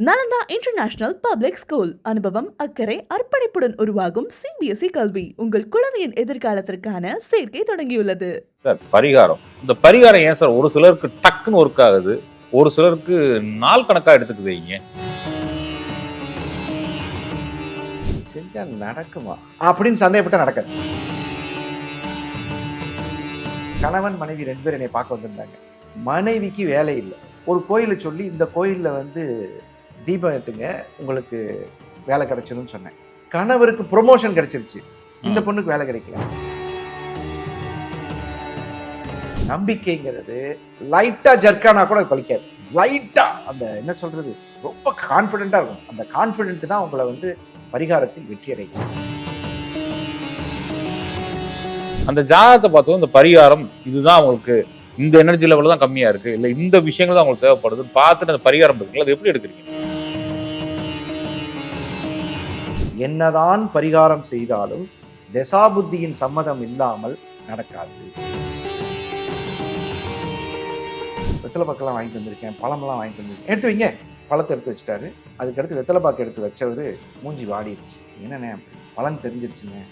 Nalanda international public school அனுபவம் அக்கறை அர்ப்பணிப்புடன் உருவாகும் சிபிஎஸ்இ கல்வி உங்கள் குழந்தையின் எதிர்காலத்திற்கான சேர்க்கை தொடங்கியுள்ளது. சார் பரிகாரம், இந்த பரிகாரம் ஏன் சார் ஒரு சிலருக்கு டக்குன்னு ஒர்க் ஆகுது, ஒரு சிலருக்கு நாள் கணக்கா எடுத்துக்குவீங்க? செஞ்சா நடக்குமா அப்படின்னு சந்தேகப்பட்ட நடக்காது. கணவன் மனைவி 2 பேர் என்னை பார்க்க வந்திருந்தாங்க. மனைவிக்கு வேலை இல்லை. ஒரு கோயிலை சொல்லி இந்த கோயில்ல தீபம் ஏத்துங்க உங்களுக்கு வேலை கிடைச்சிரும்னு சொன்னேன். கணவருக்கு ப்ரொமோஷன் கிடைச்சிருச்சு, இந்த பொண்ணுக்கு வேலை கிடைக்கல. நம்பிக்கைங்கிறது லைட்டா ஜர்க்கானா கூட பலிக்காது. லைட்டா அந்த என்ன சொல்றது, ரொம்ப கான்பிடென்டா இருக்கும். அந்த கான்பிடென்ட் தான் உங்களை பரிகாரத்தில் வெற்றி அடைக்கும். அந்த ஜாதகத்தை பார்த்தோம், இந்த பரிகாரம் இதுதான் அவங்களுக்கு இந்த எனர்ஜி லெவல் தான் கம்மியா இருக்கு, இல்ல இந்த விஷயங்கள் தான் அவங்களுக்கு தேவைப்படுதுன்னு பார்த்துட்டு அந்த பரிகாரம் இருக்குல்ல, அது எப்படி எடுக்கிறீங்க? என்னதான் பரிகாரம் செய்தாலும் தசாபுத்தியின் சம்மதம் இல்லாமல் நடக்காது. வெத்தலை பாக்கெல்லாம் வாங்கிட்டு வந்திருக்கேன், பழமெல்லாம் வாங்கிட்டு வந்திருக்கேன், எடுத்து வைங்க. பழத்தை எடுத்து வச்சுட்டாரு. அதுக்கடுத்து வெத்தலை பாக்கு எடுத்து வச்சவர் மூஞ்சி வாடிடுச்சு. என்னண்ணே பழம் தெரிஞ்சிருச்சுங்க.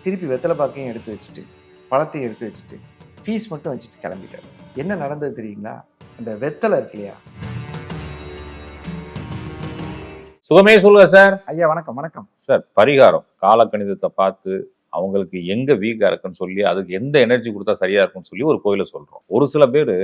திருப்பி வெத்தலை பாக்கையும் எடுத்து வச்சுட்டு பழத்தையும் எடுத்து வச்சுட்டு ஃபீஸ் மட்டும் வச்சுட்டு கிளம்பிட்டாரு. என்ன நடந்தது தெரியுங்களா? அந்த வெத்தலை இருக்கு இல்லையா? சுகமே சொல்லுங்க சார். ஐயா வணக்கம். வணக்கம் சார். பரிகாரம் காலக்கணிதத்தை பார்த்து அவங்களுக்கு எங்க வீக்கா இருக்குன்னு சொல்லி அதுக்கு எந்த எனர்ஜி கொடுத்தா சரியா இருக்குன்னு சொல்லி ஒரு கோயிலை சொல்றோம். ஒரு சில பேர்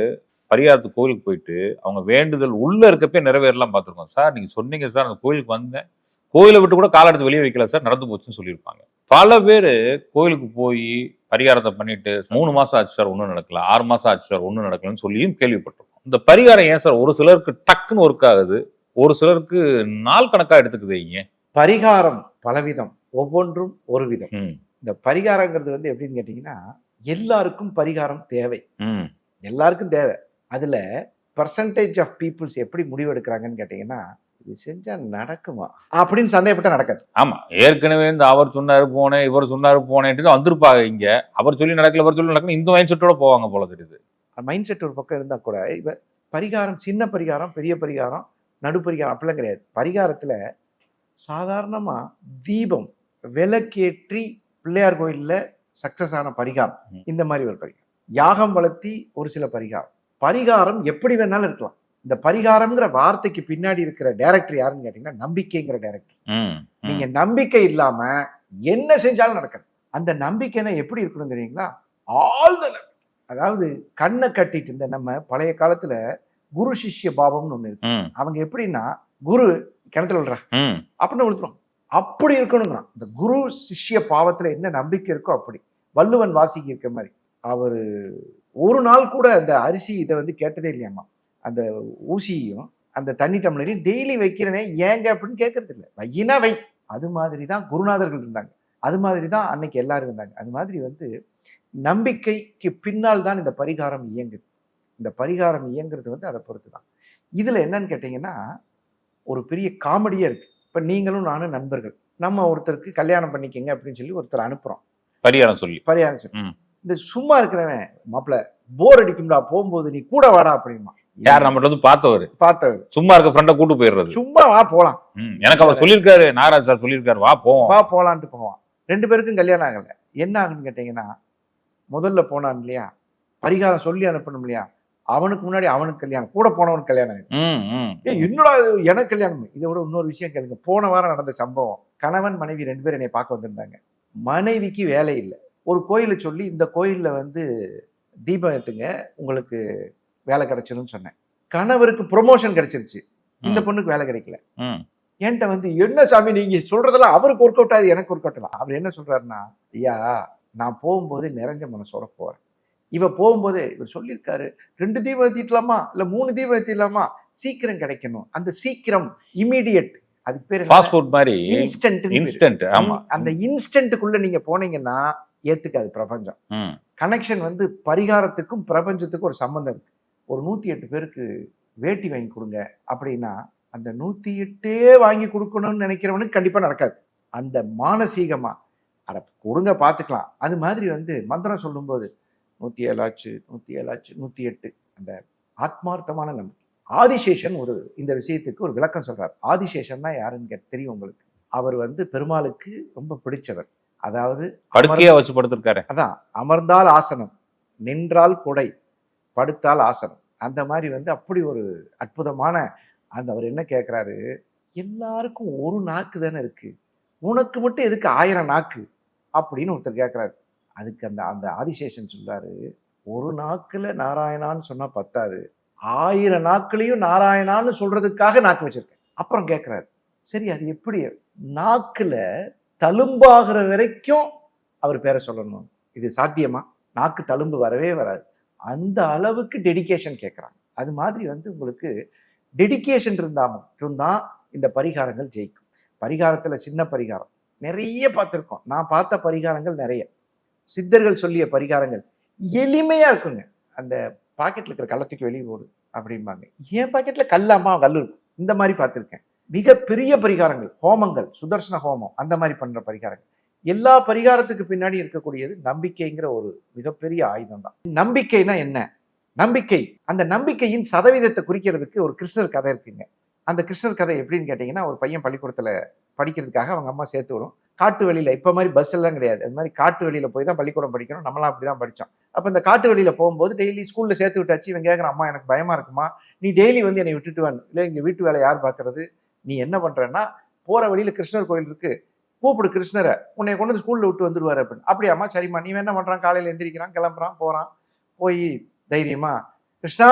பரிகாரத்து கோயிலுக்கு போயிட்டு அவங்க வேண்டுதல் உள்ள இருக்கப்பே நிறைவேறலாம் பார்த்துருக்கோம். சார் நீங்க சொன்னீங்க சார், அந்த கோயிலுக்கு வந்தேன், கோயிலை விட்டு கூட காலை எடுத்து வெளியே வைக்கல சார், நடந்து போச்சுன்னு சொல்லியிருப்பாங்க. பல பேர் கோயிலுக்கு போய் பரிகாரத்தை பண்ணிட்டு 3 மாசம் ஆச்சு சார் ஒன்றும் நடக்கல, 6 மாசம் ஆச்சு சார் ஒன்றும் நடக்கலன்னு சொல்லியும் கேள்விப்பட்டிருக்கோம். இந்த பரிகாரம் ஏன் சார் ஒரு சிலருக்கு டக்குன்னு ஒர்க் ஆகுது, ஒரு சிலருக்கு நாள் கணக்கா எடுத்துக்குவீங்க? பரிகாரம் பலவிதம், ஒவ்வொன்றும் ஒரு விதம். இந்த பரிகாரங்கிறது எப்படின்னு கேட்டீங்கன்னா, எல்லாருக்கும் பரிகாரம் தேவை, எல்லாருக்கும் தேவை. அதுல பர்சன்டேஜ் ஆஃப் பீப்புள்ஸ் எப்படி முடிவெடுக்கிறாங்கன்னு கேட்டீங்கன்னா, இது செஞ்சா நடக்குமா அப்படின்னு சந்தேகப்பட்ட நடக்காது. ஆமா, ஏற்கனவே இந்த அவர் சொன்னாரு போனேன், இவர் சொன்னாரு போனேன்ட்டு வந்திருப்பாங்க. இங்க அவர் சொல்லி நடக்கல, இவர் சொல்லி நடக்கல, இந்த மைண்ட் செட்டோட போவாங்க போல தெரியுது. மைண்ட் செட் ஒரு பக்கம் இருந்தா கூட இப்ப பரிகாரம், சின்ன பரிகாரம், பெரிய பரிகாரம், நடுப்பரிகாரம் அப்படிலாம் கிடையாது. பரிகாரத்துல சாதாரணமா தீபம் விளக்கேற்றி பிள்ளையார் கோயில்ல சக்சஸ் ஆன பரிகாரம், இந்த மாதிரி ஒரு பரிகாரம். யாகம் வளர்த்தி ஒரு சில பரிகாரம். பரிகாரம் எப்படி வேணாலும் இருக்கலாம். இந்த பரிகாரம்ங்கிற வார்த்தைக்கு பின்னாடி இருக்கிற டைரக்டர் யாருன்னு கேட்டீங்கன்னா, நம்பிக்கைங்கிற டைரக்டர். நீங்க நம்பிக்கை இல்லாம என்ன செஞ்சாலும் நடக்காது. அந்த நம்பிக்கைன்னா எப்படி இருக்கணும் தெரியுங்களா? அதாவது கண்ணை கட்டிட்டு இருந்த நம்ம பழைய காலத்துல குரு சிஷ்ய பாவம்னு ஒண்ணு இருக்கு. அவங்க எப்படின்னா, குரு கிணத்துல விழுறா அப்படின்னு விழுத்துறோம், அப்படி இருக்கணுங்கிறான். இந்த குரு சிஷ்ய பாவத்துல என்ன நம்பிக்கை இருக்கோ அப்படி. வள்ளுவன் வாசிக்கு இருக்க மாதிரி அவரு ஒரு நாள் கூட அந்த அரிசி இதை கேட்டதே இல்லையாமா. அந்த ஊசியையும் அந்த தண்ணி டம்ளரையும் டெய்லி வைக்கிறனே ஏங்க அப்படின்னு கேட்கறது இல்லை. வையினா வை. அது மாதிரி தான் குருநாதர்கள் இருந்தாங்க, அது மாதிரி தான் அன்னைக்கு எல்லாரும் இருந்தாங்க. அது மாதிரி நம்பிக்கைக்கு பின்னால் தான் இந்த பரிகாரம் இயங்குது. இந்த பரிகாரம் இயங்குறது அதை பொறுத்து தான். இதுல என்னன்னு கேட்டீங்கன்னா, ஒரு பெரிய காமெடியா இருக்கு. இப்ப நீங்களும் நானும் நண்பர்கள், நம்ம ஒருத்தருக்கு கல்யாணம் பண்ணிக்கங்க அப்படின்னு சொல்லி ஒருத்தர் அனுப்புறோம், பரிகாரம் சொல்லி. இந்த சும்மா இருக்கிறவன், மாப்பிள்ள போர் அடிக்கும்டா, போகும்போது நீ கூட வாடா அப்படிமா. யார் நம்ம பார்த்தவர் சும்மா இருக்க ஃப்ரெண்ட கூட்டு போயிடுறது. சும்மா வா போலாம், எனக்கு அவர் சொல்லியிருக்காரு, நாகராஜ் சார் சொல்லியிருக்காரு, வா போவோம், வா போலான்ட்டு போவான். 2 பேருக்கும் கல்யாணம் ஆகல. என்ன ஆகுன்னு கேட்டீங்கன்னா, முதல்ல போனான் இல்லையா, பரிகாரம் சொல்லி அனுப்பணும் இல்லையா, அவனுக்கு முன்னாடி அவனுக்கு கல்யாணம், கூட போனவனுக்கு கல்யாணம். என்னடா எனக்கு கல்யாணம். இதை விட இன்னொரு விஷயம் கேளுங்க. போன வாரம் நடந்த சம்பவம். கணவன் மனைவி 2 பேர் என்னை பார்க்க வந்திருந்தாங்க. மனைவிக்கு வேலை இல்லை. ஒரு கோயிலை சொல்லி இந்த கோயில்ல தீபம் ஏத்துங்க உங்களுக்கு வேலை கிடைச்சிரும்னு சொன்னேன். கணவருக்கு ப்ரொமோஷன் கிடைச்சிருச்சு, இந்த பொண்ணுக்கு வேலை கிடைக்கல. என்கிட்ட என்ன சாமி நீங்க சொல்றதெல்லாம் அவருக்கு ஒர்க் அவுட் ஆகுது, எனக்கு ஒர்க் அவுட் ஆகலாம். அவர் என்ன சொல்றாருன்னா, ஐயா நான் போகும்போது நிறைஞ்ச மனசோட போறேன். இவ போகும்போது இவர் சொல்லியிருக்காரு 2 தீபம் ஏத்திடலாமா இல்ல 3 தீபம் ஏத்திடலாமா, சீக்கிரம் கிடைக்கணும். அந்த சீக்கிரம் இமீடியட், அதுக்கு பேர் ஃபாஸ்ட் ஃபுட் மாதிரி இன்ஸ்டன்ட். ஆமா, அந்த இன்ஸ்டன்ட்டுக்குள்ள நீங்க போனீங்கன்னா ஏத்துக்காது பிரபஞ்சம். கனெக்ஷன் பரிகாரத்துக்கும் பிரபஞ்சத்துக்கும் ஒரு சம்பந்தம் இருக்கு. ஒரு 108 பேருக்கு வேட்டி வாங்கி கொடுங்க அப்படின்னா, அந்த 108 வாங்கி கொடுக்கணும்னு நினைக்கிறவனுக்கு கண்டிப்பா நடக்காது. அந்த மானசீகமா அட கொடுங்க பாத்துக்கலாம். அது மாதிரி மந்திரம் சொல்லும் போது 107 ஆச்சு, 107 ஆச்சு, 108, அந்த ஆத்மார்த்தமான நம்பிக்கை. ஆதிசேஷன் இந்த விஷயத்துக்கு ஒரு விளக்கம் சொல்றார். ஆதிசேஷன்னா யாருன்னு தெரியும் உங்களுக்கு? அவர் பெருமாளுக்கு ரொம்ப பிடிச்சவர். அதாவது படுக்கையா வச்சு படுத்திருக்காரு. அதான் அமர்ந்தால் ஆசனம், நின்றால் குடை, படுத்தால் ஆசனம். அந்த மாதிரி அப்படி ஒரு அற்புதமான அவர் என்ன கேட்கிறாரு, எல்லாருக்கும் ஒரு நாக்கு தானே இருக்கு, உனக்கு மட்டும் எதுக்கு 1000 நாக்கு அப்படின்னு ஒருத்தர் கேட்கிறாரு. அதுக்கு அந்த ஆதிசேஷன் சொல்றாரு, ஒரு நாக்குல நாராயணான்னு சொன்னா பத்தாது, 1000 நாக்குலையும் நாராயணான்னு சொல்றதுக்காக நாக்கு வச்சிருக்கேன். அப்புறம் கேட்கிறாரு, சரி அது எப்படி நாக்குல தழும்பாகிற வரைக்கும் அவர் பேரை சொல்லணும், இது சாத்தியமா? நாக்கு தழும்பு வரவே வராது. அந்த அளவுக்கு டெடிகேஷன் கேட்குறாங்க. அது மாதிரி உங்களுக்கு டெடிகேஷன் இருந்தா மட்டும்தான் இந்த பரிகாரங்கள் ஜெயிக்கும். பரிகாரத்துல சின்ன பரிகாரம் நிறைய பார்த்துருக்கோம். நான் பார்த்த பரிகாரங்கள் நிறைய, சித்தர்கள் சொல்லிய பரிகாரங்கள் எளிமையா இருக்குங்க. அந்த பாக்கெட்ல இருக்கிற கள்ளத்துக்கு வெளியே போடு அப்படிம்பாங்க, என் பாக்கெட்ல கல்லாமா கல்லு இருக்கும். இந்த மாதிரி பார்த்துருக்கேன். மிகப்பெரிய பரிகாரங்கள், ஹோமங்கள், சுதர்சன ஹோமம், அந்த மாதிரி பண்ற பரிகாரங்கள். எல்லா பரிகாரத்துக்கு பின்னாடி இருக்கக்கூடியது நம்பிக்கைங்கிற ஒரு மிகப்பெரிய ஆயுதம் தான். நம்பிக்கைனா என்ன? நம்பிக்கை, அந்த நம்பிக்கையின் சதவீதத்தை குறிக்கிறதுக்கு ஒரு கிருஷ்ணர் கதை இருக்குங்க. அந்த கிருஷ்ணர் கதை எப்படின்னு கேட்டீங்கன்னா, ஒரு பையன் பள்ளிக்கூடத்துல படிக்கிறதுக்காக அவங்க அம்மா சேர்த்து விடும். காட்டு வெளியில, இப்ப மாதிரி பஸ் எல்லாம் கிடையாது, அது மாதிரி காட்டு வெளியில போய் தான் பள்ளிக்கூடம் படிக்கணும். நம்மளாம் அப்படிதான் படிச்சோம். அப்ப இந்த காட்டு வெளியில போகும்போது டெய்லி ஸ்கூல்ல சேர்த்து விட்டாச்சு. இவன் கேட்கறான், அம்மா எனக்கு பயமா இருக்குமா, நீ டெய்லி என்னை விட்டுட்டு வான்னு. இல்லை, இங்க வீட்டு வேலை யார் பாக்குறது, நீ என்ன பண்றன்னா போற வழியில கிருஷ்ணர் கோயில் இருக்கு, கூப்பிடு கிருஷ்ணரை, உன்னை கொண்டு வந்து ஸ்கூல்ல விட்டு வந்துருவாரு அப்படின்னு. அப்படியாம்மா, சரிம்மா. நீ என்ன பண்றான், காலையில எந்திரிக்கிறான், கிளம்புறான், போறான், போய் தைரியமா கிருஷ்ணா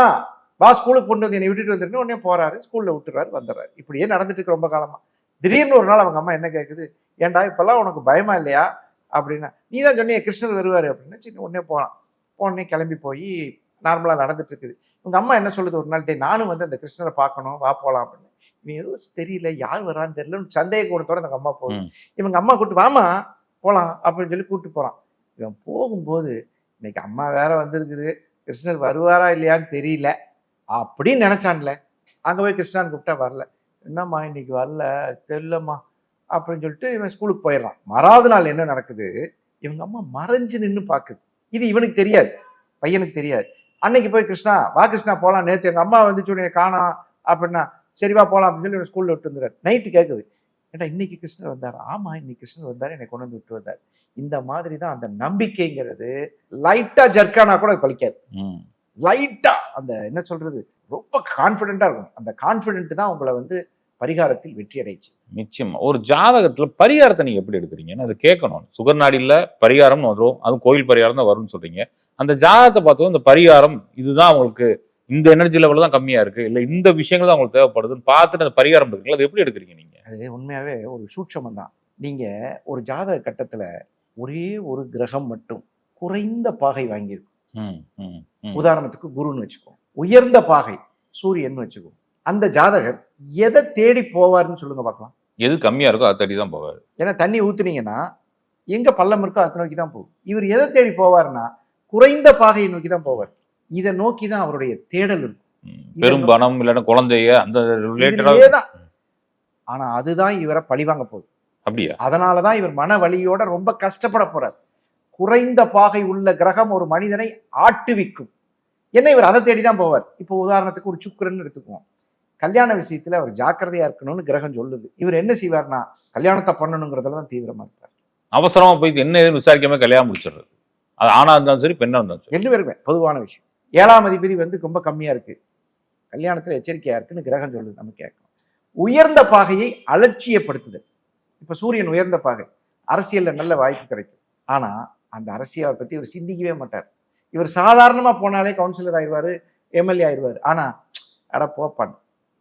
வா ஸ்கூலுக்கு கொண்டு வந்து என்னை விட்டுட்டு வந்துருன்னு உடனே போறாரு, ஸ்கூல்ல விட்டுறாரு, வந்துடுறாரு. இப்படியே நடந்துட்டு இருக்கு ரொம்ப காலமா. திடீர்னு ஒரு நாள் அவங்க அம்மா என்ன கேட்குது, ஏன்டா இப்பெல்லாம் உனக்கு பயமா இல்லையா அப்படின்னா, நீ தான் சொன்னிய கிருஷ்ணர் வருவாரு அப்படின்னு. சின்ன உடனே போனான். உடனே கிளம்பி போய் நார்மலா நடந்துட்டு இருக்குது. உங்க அம்மா என்ன சொல்லுது, ஒரு நாள், டே நானும் அந்த கிருஷ்ணரை பார்க்கணும், வா போலாம் அப்படின்னு. இவன் ஏதோ தெரியல, யார் வரான்னு தெரியலன்னு சந்தேக கூடத்தோட அந்த அம்மா போகுது. இவங்க அம்மா கூப்பிட்டு வாமா போலாம் அப்படின்னு சொல்லி கூப்பிட்டு போறான். இவன் போகும்போது, இன்னைக்கு அம்மா வேற வந்திருக்குது, கிருஷ்ணர் வருவாரா இல்லையான்னு தெரியல அப்படின்னு நினைச்சான்ல. அங்க போய் கிருஷ்ணான்னு கூப்பிட்டா வரல. என்னம்மா இன்னைக்கு வரல, தெரியலம்மா அப்படின்னு சொல்லிட்டு இவன் ஸ்கூலுக்கு போயிடுறான். மறாவது நாள் என்ன நடக்குது, இவங்க அம்மா மறைஞ்சு நின்று பாக்குது. இது இவனுக்கு தெரியாது, பையனுக்கு தெரியாது. அன்னைக்கு போய் கிருஷ்ணா வா கிருஷ்ணா போலாம், நேற்று எங்க அம்மா வந்துச்சு உன்னைய காணோம் அப்படின்னா, சரிவா போலாம் அப்படின்னு சொல்லி ஸ்கூல்ல விட்டு வந்துடுறாரு. நைட்டு கேட்குது, ஏன்னா இன்னைக்கு கிருஷ்ணர் வந்தார். ஆமா இன்னைக்கு கிருஷ்ணர் வந்தாரு, என்னை கொண்டு வந்து விட்டு வந்தார். இந்த மாதிரி தான் அந்த நம்பிக்கைங்கிறது லைட்டா ஜர்க்கானா கூட பலிக்காது. லைட்டா அந்த என்ன சொல்றது, ரொம்ப கான்பிடென்டா இருக்கும். அந்த கான்பிடென்ட் தான் உங்களை பரிகாரத்தில் வெற்றி அடைச்சு. நிச்சயமா. ஒரு ஜாதகத்துல பரிகாரத்தை நீங்க எப்படி எடுக்கிறீங்கன்னு அது கேட்கணும். சுகர் நாடில பரிகாரம்னு வரும், அதுவும் கோயில் பரிகாரம் தான் வரும்னு சொல்றீங்க. அந்த ஜாதகத்தை பார்த்தோம், இந்த பரிகாரம் இதுதான் உங்களுக்கு இந்த எனர்ஜி லெவல் தான் கம்மியா இருக்கு, இல்ல இந்த விஷயங்கள் தான் உங்களுக்கு தேவைப்படுதுன்னு பார்த்துட்டு அந்த பரிகாரம் இருக்குல்ல, அது எப்படி எடுக்கிறீங்க நீங்க? அது உண்மையாவே ஒரு சூட்சமம் தான். நீங்க ஒரு ஜாதக கட்டத்துல ஒரே ஒரு கிரகம் மட்டும் குறைந்த பாகை வாங்கியிருக்கும். உதாரணத்துக்கு குருன்னு வச்சுக்கோ, உயர்ந்த பாகை சூரியன் வச்சுக்கோ. அந்த ஜாதகர் எதை தேடி போவார்னு சொல்லுங்க பார்க்கலாம். எது கம்மியா இருக்கோ அதை தேடி தான் போவார். ஏன்னா தண்ணி ஊத்துனீங்கன்னா எங்க பள்ளம் இருக்கோ அதை நோக்கி தான் போகும். இவர் எதை தேடி போவார்னா குறைந்த பாகையை நோக்கி தான் போவார். இதை நோக்கி தான் அவருடைய தேடல் இருக்கும். பெரும் பணம் இல்லைன்னா குழந்தைய அந்த தான். ஆனா அதுதான் இவரை பழிவாங்க போகுது. அப்படியா? அதனாலதான் இவர் மன வலியோட ரொம்ப கஷ்டப்பட போறார். குறைந்த பாகை உள்ள கிரகம் ஒரு மனிதனை ஆட்டுவிக்கும். என்ன இவர் அதை தேடிதான் போவார். இப்போ உதாரணத்துக்கு ஒரு சுக்கிரன் எடுத்துக்குவோம். கல்யாண விஷயத்துல அவர் ஜாக்கிரதையா இருக்கணும்னு கிரகம் சொல்லுது. இவர் என்ன செய்வார்னா கல்யாணத்தை பண்ணணுங்கிறதுல தான் தீவிரமா இருப்பார். அவசரமா போய் என்ன ஏதுன்னு விசாரிக்காம கல்யாணம் முடிச்சிடுறது. அது ஆணா இருந்தாலும் சரி, பெண்ணா இருந்தாலும் சரி, 2 பேருமே பொதுவான விஷயம். 7ஆம் அதிபதி ரொம்ப கம்மியா இருக்கு, கல்யாணத்துல எச்சரிக்கையா இருக்குன்னு கிரகம் சொல்லுது. நம்ம கேட்கணும். உயர்ந்த பாகையை அலட்சியப்படுத்துதல். இப்ப சூரியன் உயர்ந்த பாகை, அரசியல்ல நல்ல வாய்ப்பு கிடைக்கும். ஆனா அந்த அரசியலை பத்தி இவர் சிந்திக்கவே மாட்டார். இவர் சாதாரணமா போனாலே கவுன்சிலர் ஆயிடுவாரு, எம்எல்ஏ ஆயிடுவாரு. ஆனா அட போப்பான்,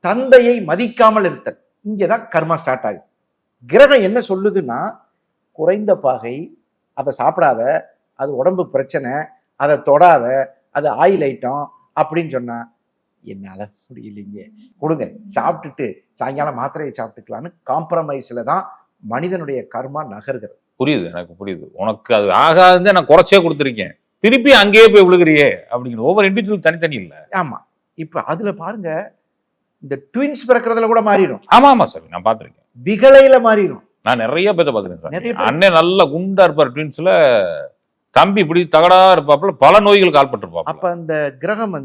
தந்தையை மதிக்காமல் இருத்தல். இங்கதான் கர்மா ஸ்டார்ட் ஆகுது. கிரகம் என்ன சொல்லுதுன்னா, குறைந்த பாகை, அதை சாப்பிடாத, அது உடம்பு பிரச்சனை, அதை தொடாத, அது ஆயில் ஐட்டம் அப்படின்னு சொன்னா என்னால முடியலைங்க, கொடுங்க, சாப்பிட்டுட்டு சாயங்காலம் மாத்திரையை சாப்பிட்டுக்கலான்னு காம்ப்ரமைஸ்ல தான் மனிதனுடைய கர்மா நகர்கிறது. புரியுது, எனக்கு புரியுது. உனக்கு அது ஆகாதுன்னு நான் குறைச்சே கொடுத்துருக்கேன், திருப்பி அங்கேயே போய் விழுகிறியே அப்படிங்கிறது. ஒவ்வொரு இண்டிவிஜுவல் தனித்தனி இல்லை. ஆமா, இப்ப அதுல பாருங்க, இந்த ட்வின்ஸ் பிறக்கிறதுல கூட மாறிடும். ஆமா ஆமா சார், நான் பார்த்திருக்கேன். விகலையில மாறிடும். நான் நிறைய பேர்த்த பார்த்துருக்கேன் சார். அண்ணன் நல்ல குண்டா இருப்பார் ட்வின்ஸ்ல, தம்பி இப்படி தகடா இருப்பாப்புல, பல நோய்கள் கால்பட்டிருப்பாங்க. அப்ப அந்த கிரகம்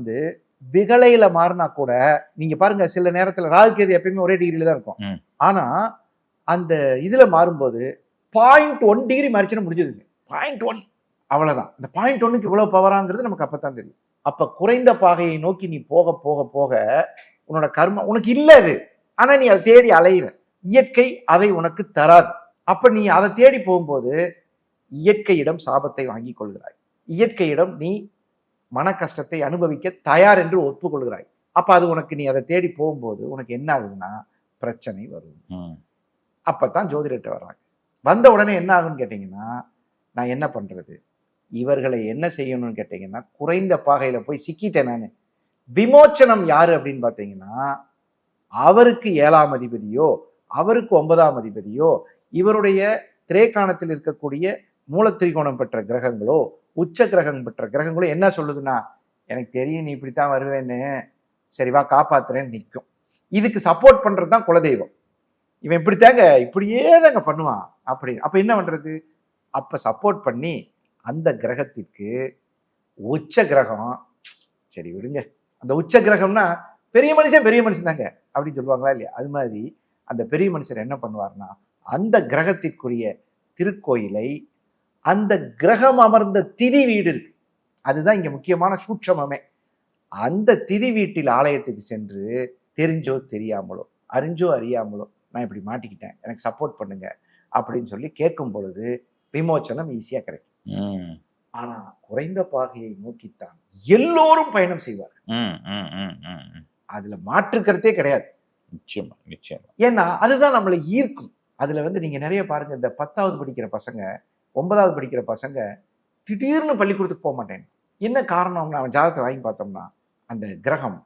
விகலையில மாறினா கூட நீங்க பாருங்க, சில நேரத்துல ராகு கேது எப்பயுமே ஒரே டிகிரியில தான் இருக்கும். ம். ஆனா அந்த இதுல மாறும்போது 0.1 டிகிரி மாறிச்சுன்னா முடிஞ்சதுங்க. 0.1 அவ்வளவுதான். இந்த 0.1க்கு இவ்வளவு பவராங்கிறது நமக்கு அப்பதான் தெரியும். அப்ப குறைந்த பாகையை நோக்கி நீ போக போக போக உன்னோட கர்மம் உனக்கு இல்ல அது. ஆனா நீ அதை தேடி அலையிற. இயற்கை அதை உனக்கு தராது. அப்ப நீ அதை தேடி போகும்போது இயற்கையிடம் சாபத்தை வாங்கிக் கொள்கிறாய். இயற்கையிடம் நீ மன கஷ்டத்தை அனுபவிக்க தயார் என்று ஒப்புக்கொள்கிறாய். அப்ப அது உனக்கு, நீ அதை தேடி போகும்போது உனக்கு என்ன ஆகுதுன்னா பிரச்சனை வரும். ம். அப்பதான் ஜோதிடர்கிட்ட வர்றாங்க. வந்த உடனே என்ன ஆகும்னு கேட்டீங்கன்னா, நான் என்ன பண்றது, இவர்களை என்ன செய்யணும்னு கேட்டீங்கன்னா, குறைந்த பாகையில போய் சிக்கிட்டேன் நானு. விமோச்சனம் யாரு அப்படின்னு பாத்தீங்கன்னா, அவருக்கு 7ஆம் அதிபதியோ அவருக்கு 9ஆம் அதிபதியோ இவருடைய திரேகாணத்தில் இருக்கக்கூடிய மூலத்திரிகோணம் பெற்ற கிரகங்களோ உச்ச கிரகம் பெற்ற கிரகங்களோ என்ன சொல்லுதுன்னா, எனக்கு தெரியும் நீ இப்படித்தான் வருவேன்னு, சரி வா காப்பாத்துறேன்னு நிற்கும். இதுக்கு சப்போர்ட் பண்றது தான் குலதெய்வம். இவன் இப்படித்தாங்க இப்படியே தாங்க பண்ணுவான் அப்படின்னு. அப்ப என்ன பண்றது, அப்ப சப்போர்ட் பண்ணி அந்த கிரகத்திற்கு உச்ச கிரகம், சரி விடுங்க, அந்த உச்ச கிரகம்னா பெரிய மனுஷன் தாங்க அப்படின்னு சொல்லுவாங்களா இல்லையா, அது மாதிரி அந்த பெரிய மனுஷர் என்ன பண்ணுவார்னா, அந்த கிரகத்திற்குரிய திருக்கோயிலை, அந்த கிரகம் அமர்ந்த திதி வீடு இருக்கு, அதுதான் இங்க முக்கியமான சூட்சமமே. அந்த திதி வீட்டில் ஆலயத்துக்கு சென்று தெரிஞ்சோ தெரியாமலோ அறிஞ்சோ அறியாமலோ நான் இப்படி மாட்டிக்கிட்டேன், எனக்கு சப்போர்ட் பண்ணுங்க அப்படின்னு சொல்லி கேட்கும் பொழுது விமோச்சனம் ஈஸியா கிடைக்கும். ம். ஆனா குறைந்த பாகையை நோக்கித்தான் எல்லோரும் பயணம் செய்வார். ம். ம். ம். ம். ம். அதுல மாற்றுக்கிறதே கிடையாது. நிச்சயமா, நிச்சயமா. ஏன்னா அதுதான் நம்மளை ஈர்க்கும். அதுல நீங்க நிறைய பாருங்க, இந்த 10வது படிக்கிற பசங்க 9வது படிக்கிற பசங்க திடீர்னு பள்ளிக்கூடத்துக்கு போக மாட்டேன். என்ன காரணம்னா, அவன் ஜாதகத்தை வாங்கி பார்த்தோம்னா அந்த கிரகம்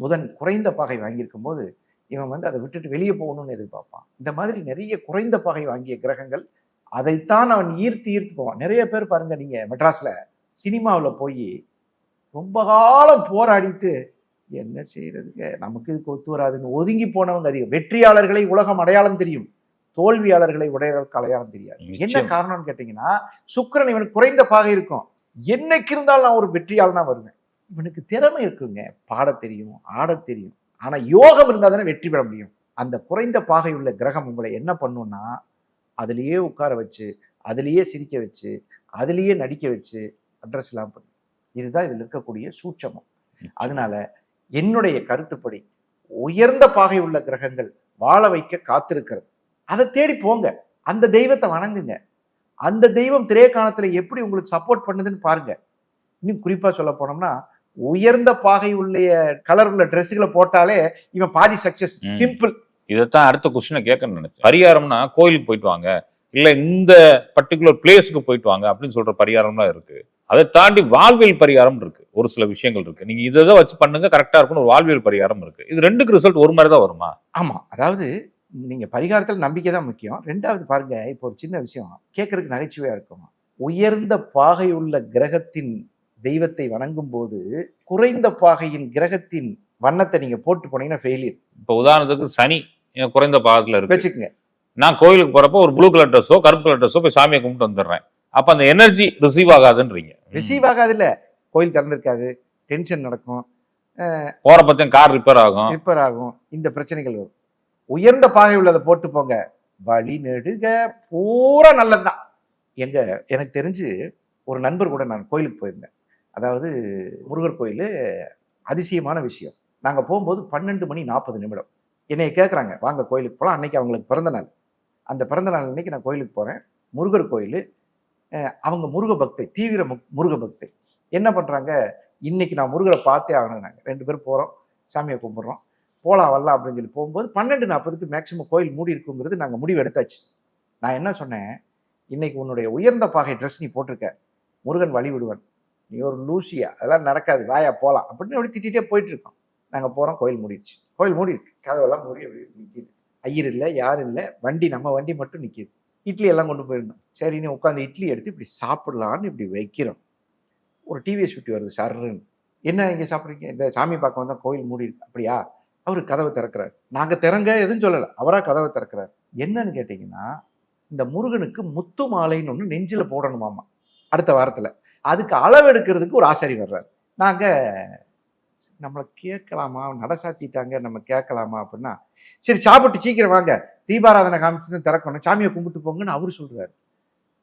புதன் குறைந்த பாகை வாங்கியிருக்கும் போது இவன் அதை விட்டுட்டு வெளியே போகணும்னு எதிர்பார்ப்பான். இந்த மாதிரி நிறைய குறைந்த பாகை வாங்கிய கிரகங்கள் அதைத்தான் அவன் ஈர்த்து போவான். நிறைய பேர் பாருங்க, நீங்க மெட்ராஸ்ல சினிமாவில் போய் ரொம்ப காலம் போராடிட்டு என்ன செய்யறதுக்கு, நமக்கு இதுக்கு ஒத்து வராதுன்னு ஒதுங்கி போனவங்க அதிகம். வெற்றியாளர்களை உலகம் அடையாளம் தெரியும், தோல்வியாளர்களை உடையவர்களுக்கு அடையாளம் தெரியாது. என்ன காரணம்னு கேட்டீங்கன்னா, சுக்கிரன் இவனுக்கு குறைந்த பாகை இருக்கும். என்னைக்கு இருந்தாலும் நான் ஒரு வெற்றியாளனா வருவேன். இவனுக்கு திறமை இருக்குங்க, பாட தெரியும், ஆட தெரியும். ஆனா யோகம் இருந்தா தானே வெற்றி பெற முடியும். அந்த குறைந்த பாகை உள்ள கிரகம் உங்களை என்ன பண்ணும்னா, அதுலயே உட்கார வச்சு, அதுலயே சிரிக்க வச்சு, அதுலயே நடிக்க வச்சு அட்ரஸ் எல்லாம் பண்ணும். இதுதான் இதுல இருக்கக்கூடிய சூட்சமம். அதனால என்னுடைய கருத்துப்படி உயர்ந்த பாகை உள்ள கிரகங்கள் வாழ வைக்க காத்திருக்கிறது. அதை தேடி போங்க, அந்த தெய்வத்தை வணங்குங்க. அந்த தெய்வம் திரேகாணத்துல எப்படி உங்களுக்கு சப்போர்ட் பண்ணுதுன்னு பாருங்க. இன்னும் குறிப்பா சொல்ல போனோம்னா, உயர்ந்த பாகை உள்ள கலர் உள்ள ட்ரெஸ்ஸுகளை போட்டாலே இவன் பாதி சக்சஸ். சிம்பிள். இதைத்தான் அடுத்த கொஸ்டினை கேட்கணும்னு நினைச்சேன். பரிகாரம்னா கோயிலுக்கு போயிட்டு வாங்க, இல்ல இந்த பர்டிகுலர் பிளேஸுக்கு போயிட்டு வாங்க அப்படின்னு சொல்ற பரிகாரம்லாம் இருக்கு. அதை தாண்டி வாழ்வியல் பரிகாரம் இருக்கு, ஒரு சில விஷயங்கள் இருக்கு. நீங்க இதை வச்சு பண்ணுங்க கரெக்டா இருக்கும்னு ஒரு வாழ்வியல் பரிகாரம் இருக்கு. இது ரெண்டுக்கு ரிசல்ட் ஒரு மாதிரி தான் வருமா? ஆமா, அதாவது நீங்க பரிகாரத்தில் நம்பிக்கை தான் முக்கியம். ரெண்டாவது பாருங்க, இப்போ ஒரு சின்ன விஷயம் கேட்கறதுக்கு நகைச்சுவையா இருக்கும். உயர்ந்த பாகை உள்ள கிரகத்தின் தெய்வத்தை வணங்கும் போது குறைந்த பாகையின் கிரகத்தின் வண்ணத்தை நீங்க போட்டு போனீங்கன்னா ஃபெயிலியர். இப்போ உதாரணத்துக்கு சனி குறைந்த பாகத்துல இருக்கு வச்சுக்கோங்க. நான் கோயிலுக்கு போறப்போ ஒரு ப்ளூ கலர் ட்ரெஸ்ஸோ கருப்பு கலர் ட்ரெஸ்ஸோ போய் சாமியை கும்பிட்டு வந்துடுறேன். அப்ப அந்த எனர்ஜி ரிசீவ் ஆகாதுன்றீங்க. ரிசீவ் ஆகாது இல்ல, கோயில் திறந்திருக்காது, டென்ஷன் நடக்கும், போற பத்தியும் கார் ரிப்பேர் ஆகும், இந்த பிரச்சனைகள் வரும். உயர்ந்த பாகை உள்ளதை போட்டு போங்க, வழி நெடுக பூரா நல்லதுதான். எனக்கு தெரிஞ்சு ஒரு நண்பர் கூட நான் கோயிலுக்கு போயிருந்தேன். அதாவது முருகர் கோயில், அதிசயமான விஷயம். நாங்க போகும்போது 12:40 என்னைய கேட்குறாங்க, வாங்க கோயிலுக்கு போகலாம். அன்னைக்கு அவங்களுக்கு பிறந்த நாள். அந்த பிறந்த நாள் அன்னைக்கு நான் கோயிலுக்கு போறேன். முருகர் கோயில். அவங்க முருக பக்தை, தீவிர முருக பக்தை. என்ன பண்றாங்க, இன்னைக்கு நான் முருகரை பார்த்தே ஆகணும். நாங்கள் 2 பேரும் போறோம், சாமியை கும்பிட்றோம், போலாம் வரலாம் அப்படின்னு சொல்லி போகும்போது 12:40 மேக்சிமம் கோயில் மூடி இருக்குங்கிறது நாங்கள் முடிவு எடுத்தாச்சு. நான் என்ன சொன்னேன், இன்னைக்கு உன்னுடைய உயர்ந்த பாகை ட்ரெஸ் நீ போட்டிருக்க, முருகன் வழி விடுவன், நீ ஒரு லூசியா, அதெல்லாம் நடக்காது, வாயா போகலாம் அப்படின்னு அப்படி திட்டிகிட்டே போயிட்டு இருக்கோம். நாங்கள் போகிறோம், கோயில் மூடிடுச்சு. கோயில் மூடி இருக்கு, கதவெல்லாம் மூடி அப்படி நிற்கிது. ஐயர் இல்லை, யாரும் இல்லை, வண்டி நம்ம வண்டி மட்டும் நிற்கிது. இட்லி எல்லாம் கொண்டு போயிருந்தோம். சரி, நீ உட்காந்து இட்லி எடுத்து இப்படி சாப்பிடலான்னு இப்படி வைக்கிறோம். ஒரு டிவிஎஸ் 50 வருது சர்ன்னு. என்ன இங்கே சாப்பிட்றீங்க? இந்த சாமி பார்க்க வந்தால் கோயில் மூடி இருக்கு. அப்படியா? அவரு கதவை திறக்கிறார். நாங்கள் திறங்க எதுவும் சொல்லலை, அவராக கதவை திறக்கிறார். என்னன்னு கேட்டிங்கன்னா, இந்த முருகனுக்கு முத்து மாலைன்னு ஒன்று நெஞ்சில் போடணுமாமா அடுத்த வாரத்தில். அதுக்கு அளவு எடுக்கிறதுக்கு ஒரு ஆசாரி வர்றாரு. நாங்கள் நம்மளை கேட்கலாமா, நட சாத்திட்டாங்க, நம்ம கேட்கலாமா அப்படின்னா, சரி சாப்பிட்டு சீக்கிரம் வாங்க, தீபாராதனை காமிச்சு தான் திறக்கணும், சாமியை கும்பிட்டு போங்கன்னு அவரு சொல்றாரு.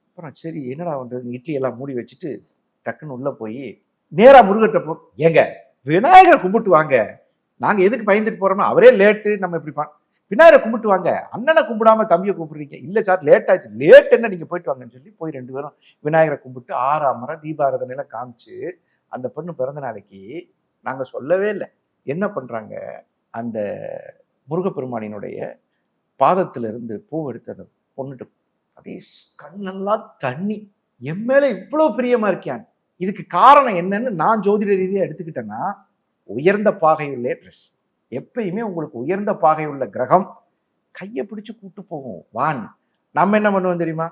அப்புறம் சரி என்னடா பண்றது, இட்லி எல்லாம் மூடி வச்சுட்டு டக்குன்னு உள்ள போய் நேரா முருகர்கிட்ட போ, ஏங்க விநாயகரை கும்பிட்டு வாங்க, நாங்க எதுக்கு பயந்துட்டு போறோம்னா அவரே லேட்டு, நம்ம இப்படி விநாயகரை கும்பிட்டு வாங்க, அண்ணனை கும்பிடாம தம்பியை கூப்பிடுறீங்க, இல்ல சார் லேட் ஆச்சு, லேட் என்ன நீங்க போயிட்டு வாங்கன்னு சொல்லி போய் 2 பேரும் விநாயகரை கும்பிட்டு 6 முறை தீபாராதனை எல்லாம் காமிச்சு அந்த பொண்ணு பிறந்த நாளைக்கு நாங்க சொல்லவே இல்லை. என்ன பண்றாங்க, அந்த முருகப்பெருமானினுடைய பாதத்திலிருந்து பூ எடுத்து அதை பொண்ணுட்டு அப்படியே கண்ணெல்லாம் தண்ணி, என் மேல இவ்வளவு பிரியமா இருக்கியான். இதுக்கு காரணம் என்னன்னு நான் ஜோதிட ரீதியா எடுத்துக்கிட்டேன்னா, உயர்ந்த பாகையுள்ள ட்ரெஸ். எப்பயுமே உங்களுக்கு உயர்ந்த பாகையுள்ள கிரகம் கையை பிடிச்சு கூட்டு போகும் வான். நம்ம என்ன பண்ணுவோம் தெரியுமா,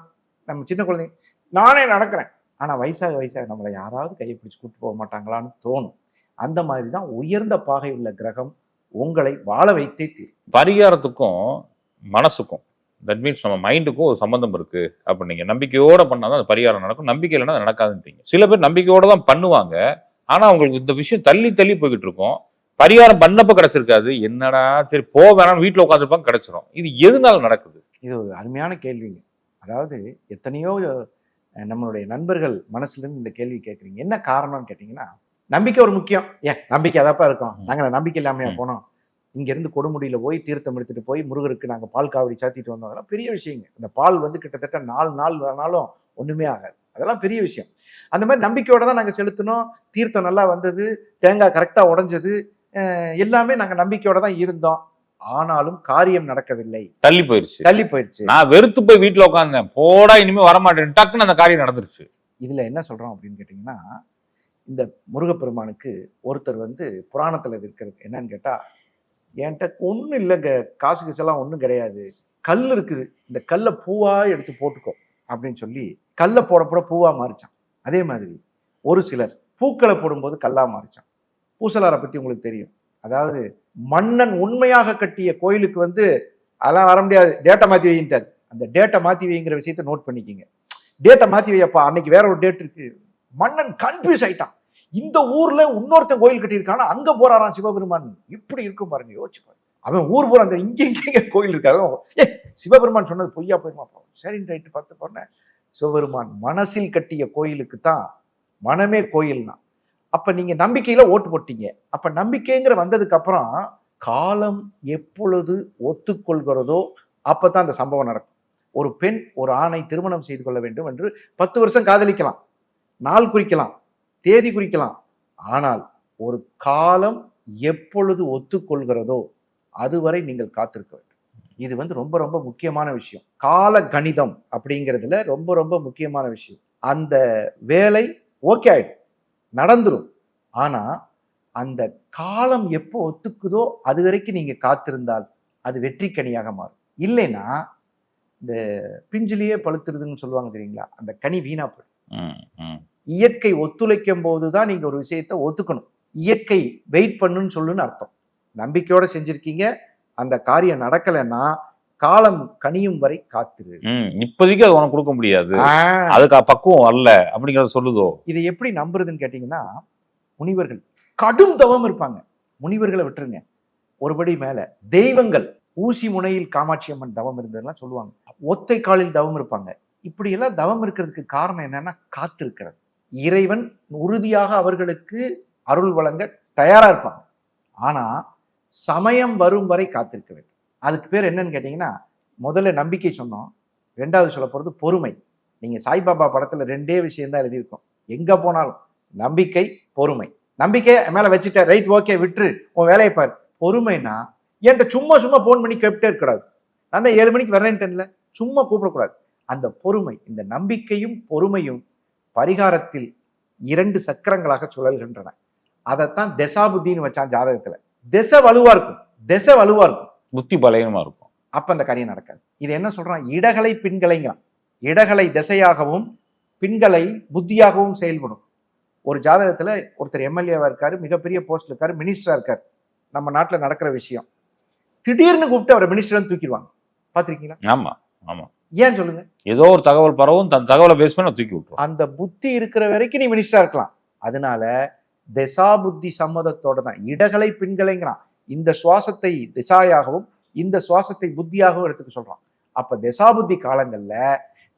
நம்ம சின்ன குழந்தைங்க நானே நடக்கிறேன், ஆனா வயசாக நம்மளை யாராவது கையை பிடிச்சு கூட்டு போக மாட்டாங்களான்னு தோணும். அந்த மாதிரி தான் உயர்ந்த பாகையுள்ள கிரகம் உங்களை வாழ வைத்தே தீரும். பரிகாரத்துக்கும் மனசுக்கும், தட் மீன்ஸ் நம்ம மைண்டுக்கும் ஒரு சம்பந்தம் இருக்கு அப்படின்னு நீங்க நம்பிக்கையோட பண்ணாதான் அந்த பரிகாரம் நடக்கும், நம்பிக்கை இல்லைன்னா அது நடக்காதுன்றீங்க. சில பேர் நம்பிக்கையோட தான் பண்ணுவாங்க, ஆனா அவங்களுக்கு இந்த விஷயம் தள்ளி தள்ளி போய்கிட்டு இருக்கும். பரிகாரம் பண்ணப்ப கிடைச்சிருக்காது, என்னடா சரி போ வேணாம்னு வீட்டுல உட்காந்துருப்பாங்க, கிடைச்சிரும். இது எதனால நடக்குது? இது ஒரு அருமையான கேள்விங்க. அதாவது எத்தனையோ நம்மளுடைய நண்பர்கள் மனசுல இருந்து இந்த கேள்வி கேட்குறீங்க. என்ன காரணம்னு கேட்டீங்கன்னா, நம்பிக்கை ஒரு முக்கியம். நம்பிக்கை அதாப்பா இருக்கும், நாங்க நம்பிக்கை இல்லாமையா போனோம், இங்க இருந்து கொடுமுடியில போய் தீர்த்தம் எடுத்துட்டு போய் முருகருக்கு நாங்க பால் காவடி சாத்திட்டு வந்தோம், அதெல்லாம் பெரிய விஷயங்க. அந்த பால் வந்து கிட்டத்தட்ட 4 நாள் ஆனாலும் ஒண்ணுமே ஆகாது, அதெல்லாம் பெரிய விஷயம். அந்த மாதிரி நம்பிக்கையோட தான் நாங்க செலுத்தினோம், தீர்த்தம் நல்லா வந்தது, தேங்காய் கரெக்டா உடைஞ்சது, எல்லாமே நாங்க நம்பிக்கையோட தான் இருந்தோம். ஆனாலும் காரியம் நடக்கவில்லை, தள்ளி போயிருச்சு. நான் வெறுத்து போய் வீட்டுல உட்காந்தேன், போடா இனிமே வரமாட்டேன், டக்குன்னு அந்த காரியம் நடந்துருச்சு. இதுல என்ன சொல்றோம் அப்படின்னு கேட்டீங்கன்னா, இந்த முருகப்பெருமானுக்கு ஒருத்தர் வந்து புராணத்துல இருக்கிறது என்னன்னு கேட்டா, என்கிட்ட ஒன்றும் இல்லைங்க, காசு காசெல்லாம் ஒன்றும் கிடையாது, கல் இருக்குது, இந்த கல்லை பூவா எடுத்து போட்டுக்கோ அப்படின்னு சொல்லி கல்லை போட பூவா மாறிச்சான். அதே மாதிரி ஒரு சிலர் பூக்களை போடும்போது கல்லா மாறிச்சான். பூசலாரை பத்தி உங்களுக்கு தெரியும். அதாவது மன்னன் உண்மையாக கட்டிய கோயிலுக்கு வந்து அதெல்லாம் வர முடியாது, டேட்டை மாத்தி வைட்டார். அந்த டேட்டை மாத்தி வைங்கிற விஷயத்த நோட் பண்ணிக்கிங்க. டேட்டை மாத்தி வையப்பா, அன்னைக்கு வேற ஒரு டேட் இருக்கு. மன்னன் கன்ஃபியூஸ் ஆயிட்டான், இந்த ஊர்ல இன்னொருத்தன் கோயில் கட்டியிருக்கானா, அங்க போறாராம் சிவபெருமான். இப்படி இருக்கும் பாருங்க, யோசிச்சு பாருங்க. அவன் ஊர் போற அந்த இங்க கோயில் இருக்காது, சிவபெருமான் சொன்னது பொய்யா போயிருமா, சரின்னு ரைட்டு பார்த்து போனேன். சிவபெருமான் மனசில் கட்டிய கோயிலுக்கு தான் மனமே கோயில்னா. அப்ப நீங்க நம்பிக்கையில ஓட்டு போட்டீங்க. அப்ப நம்பிக்கைங்கிற வந்ததுக்கு அப்புறம் காலம் எப்பொழுது ஒத்துக்கொள்கிறதோ அப்பதான் அந்த சம்பவம் நடக்கும். ஒரு பெண் ஒரு ஆணை திருமணம் செய்து கொள்ள வேண்டும் என்று 10 வருஷம் காதலிக்கலாம், நாள் குறிக்கலாம், தேதி குறிக்கலாம். ஆனால் ஒரு காலம் எப்பொழுது ஒத்துக்கொள்கிறதோ அதுவரை நீங்கள் காத்திருக்க வேண்டும். இது வந்து ரொம்ப ரொம்ப முக்கியமான விஷயம். கால கணிதம் அப்படிங்கிறதுல ரொம்ப ரொம்ப முக்கியமான விஷயம். அந்த வேலை ஓகே ஆயிடும், நடந்துரும். ஆனா அந்த காலம் எப்போ ஒத்துக்குதோ அது வரைக்கும் நீங்க காத்திருந்தால் அது வெற்றி கனியாக மாறும். இல்லைன்னா இந்த பிஞ்சிலேயே பழுத்துருதுன்னு சொல்லுவாங்க தெரியுங்களா, அந்த கனி வீணா போயிடும். இயற்கை ஒத்துழைக்கும் போதுதான் நீங்க ஒரு விஷயத்த ஒத்துக்கணும். இயற்கை வெயிட் பண்ணுன்னு சொல்லுன்னு அர்த்தம். நம்பிக்கையோட செஞ்சிருக்கீங்க, அந்த காரியம் நடக்கலைன்னா காலம் கனியும் வரை காத்திரு. இப்போதைக்கு அது உனக்கு கொடுக்க முடியாது, அதுக்கு பக்குவம் வரல அப்படிங்கறத சொல்லுதோ. இதை எப்படி நம்புறதுன்னு கேட்டீங்கன்னா, முனிவர்கள் கடும் தவம் இருப்பாங்க. முனிவர்களை விட்டுருங்க, ஒருபடி மேல தெய்வங்கள், ஊசி முனையில் காமாட்சி அம்மன் தவம் இருந்ததுலாம் சொல்லுவாங்க. ஒத்தை காலில் தவம் இருப்பாங்க. இப்படி எல்லாம் தவம் இருக்கிறதுக்கு காரணம் என்னன்னா காத்திருக்கிறது. இறைவன் உறுதியாக அவர்களுக்கு அருள் வழங்க தயாரா இருப்பாங்க. ஆனா சமயம் வரும் வரை காத்திருக்க வேண்டும். அதுக்கு பேர் என்னன்னு கேட்டீங்கன்னா, முதல்ல நம்பிக்கை சொன்னோம், 2வது சொல்ல போறது பொறுமை. நீங்க சாய்பாபா படத்துல 2 விஷயம் தான் எழுதியிருக்கோம், எங்க போனாலும் நம்பிக்கை பொறுமை. நம்பிக்கை மேல வச்சுட்ட, ரைட் ஓகே விட்டுரு, உன் வேலையை பாரு. பொறுமைனா என்கிட்ட சும்மா போன் பண்ணி கேட்டே இருக்கக்கூடாது, நான் தான் 7 மணிக்கு வர்றேன்ல, சும்மா கூப்பிடக்கூடாது. அந்த பொறுமை, இந்த நம்பிக்கையும் பொறுமையும் பரிகாரத்தில் 2 சக்கரங்களாக சுழல்கின்றன. அதைத்தான் தசாபுத்தின்னு வச்சான் ஜாதகத்துல. திசை வலுவா இருக்கும், புத்தி பலகீனமா இருக்கும், அப்ப அந்த காரியம் நடக்காது. இது என்ன சொல்றான், இடகலை பின்கலைங்கிறான். இடகலை திசையாகவும் பின்கலை புத்தியாகவும் செயல்படும். ஒரு ஜாதகத்துல ஒருத்தர் எம்எல்ஏவா இருக்காரு, மிகப்பெரிய போஸ்ட்ல இருக்காரு, மினிஸ்டரா இருக்காரு. நம்ம நாட்டுல நடக்கிற விஷயம், திடீர்னு கூப்பிட்டு அவரை மினிஸ்டர் தூக்கிடுவாங்க. பாத்திருக்கீங்களா? ஆமா ஆமா. ஏன் சொல்லுங்க, ஏதோ ஒரு தகவல் பரவும், தன் தகவலை பேஸ் பண்ண தூக்கி விட்டுரும். அந்த புத்தி இருக்கிற வரைக்கும் நீ மினிஸ்டரா இருக்கலாம். அதனால திசாபுத்தி சம்மதத்தோட தான். இடகலை பின்கலைங்கிறான். இந்த சுவாசத்தை திசாயாகவும் இந்த சுவாசத்தை புத்தியாகவும் எடுத்துக்க சொல்றான். அப்ப திசாபுத்தி காலங்கள்ல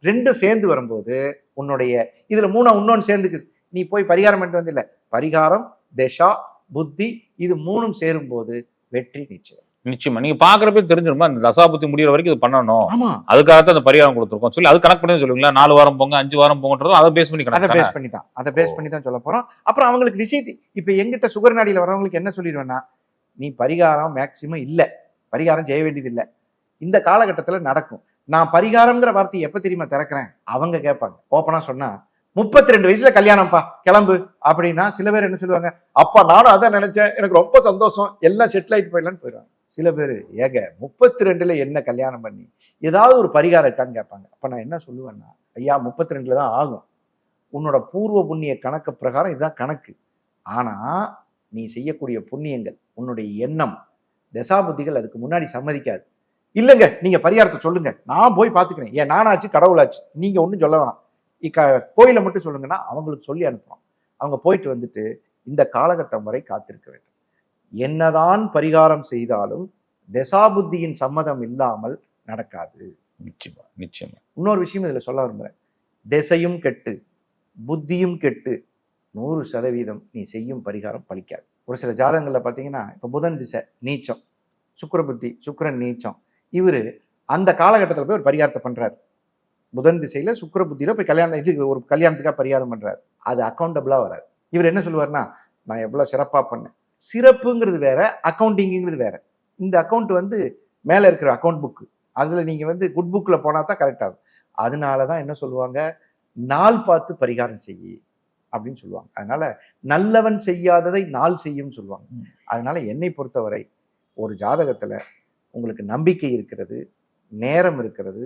ரெண்டும் சேர்ந்து வரும்போது உன்னுடைய இதுல மூணா இன்னொன்னு சேர்ந்துக்குது. நீ போய் பரிகாரம் பண்ணிட்டு வந்து இல்ல, பரிகாரம், திசா, புத்தி இது மூணும் சேரும் போது வெற்றி நிச்சயம். நிச்சயமா நீங்க பாக்குறப்ப தெரிஞ்சிருமா அந்த தசாபுத்தி முடியற வரைக்கும் இது பண்ணணும், ஆமா, அதுக்காகத்தான் அந்த பரிகாரம் கொடுத்துருக்கோம் சொல்லி அது கனெக்ட் பண்ணி சொல்லுவீங்களா? 4 வாரம் போங்க 5 வாரம் போங்கன்றதும் அதை பேஸ் பண்ணி அதை கணக்கு பேஸ் பண்ணி தான் சொல்ல போறோம். அப்புறம் அவங்களுக்கு விஷயம் இப்ப எங்கிட்ட சுகர் நாடியில வரவங்களுக்கு என்ன சொல்லிடுவேன்னா, நீ பரிகாரம் மேக்சிமம் இல்ல, பரிகாரம் செய்ய வேண்டியது இல்ல, இந்த காலகட்டத்துல நடக்கும். நான் பரிகாரம்ங்கிற வார்த்தையை எப்ப தெரியுமா திறக்கிறேன், அவங்க கேட்பாங்க. ஓப்பனா சொன்னா 32 வயசுல கல்யாணம்ப்பா கிளம்பு அப்படின்னா சில பேர் என்ன சொல்லுவாங்க, அப்பா நானும் அதான் நினைச்சேன், எனக்கு ரொம்ப சந்தோஷம், எல்லாம் செட்டில் ஆயிட்டு போயிடலான்னு போயிடுவாங்க. சில பேர் ஏக 32ல என்ன கல்யாணம் பண்ணி ஏதாவது ஒரு பரிகாரம் இருக்கான்னு கேட்பாங்க. அப்ப நான் என்ன சொல்லுவேன்னா, ஐயா 32ல தான் ஆகும், உன்னோட பூர்வ புண்ணிய கணக்கு பிரகாரம் இதுதான் கணக்கு. ஆனா நீ செய்யக்கூடிய புண்ணியங்கள், உன்னுடைய எண்ணம், தசாபுத்திகள் அதுக்கு முன்னாடி சம்மதிக்காது. இல்லைங்க நீங்க பரிகாரத்தை சொல்லுங்க, நான் போய் பார்த்துக்கிறேன், ஏன் நானாச்சு கடவுளாச்சு, நீங்க ஒன்றும் சொல்ல வேணாம், கோயிலை மட்டும் சொல்லுங்கன்னா அவங்களுக்கு சொல்லி அனுப்புறோம். அவங்க போயிட்டு வந்துட்டு இந்த காலகட்டம் வரை காத்திருக்க வேண்டும். என்னதான் பரிகாரம் செய்தாலும் தசாபுத்தியின் சம்மதம் இல்லாமல் நடக்காது. நிச்சயமா நிச்சயமா. இன்னொரு விஷயம் இதுல சொல்ல விரும்புறேன், திசையும் கெட்டு புத்தியும் கெட்டு 100% நீ செய்யும் பரிகாரம் பலிக்காது. ஒரு சில ஜாதகங்கள்ல பாத்தீங்கன்னா, இப்ப புதன் திசை நீச்சம், சுக்கிர புத்தி, சுக்கிரன் நீச்சம், இவரு அந்த காலகட்டத்தில் போய் ஒரு பரிகாரத்தை பண்றாரு. புதன் திசையில சுக்கிர புத்தியில போய் கல்யாணம், இது ஒரு கல்யாணத்துக்காக பரிகாரம் பண்றாரு. அது அக்கௌண்டபிளா வராது. இவர் என்ன சொல்லுவாருன்னா, நான் எவ்வளவு சிறப்பா பண்ணேன். சிறப்புங்கிறது வேற, அக்கௌண்டிங்கிறது வேற. இந்த அக்கௌண்ட் வந்து மேல இருக்கிற அக்கௌண்ட் புக், அதுல நீங்க வந்து குட் புக்ல போனா தான் கரெக்ட் ஆகும். அதனாலதான் என்ன சொல்லுவாங்க, நாள் பார்த்து பரிகாரம் செய்யி அப்படின்னு சொல்லுவாங்க. அதனால நல்லவன் செய்யாததை நாள் செய்யும் சொல்லுவாங்க. அதனால என்னை பொறுத்தவரை ஒரு ஜாதகத்துல உங்களுக்கு நம்பிக்கை இருக்கிறது, நேரம் இருக்கிறது,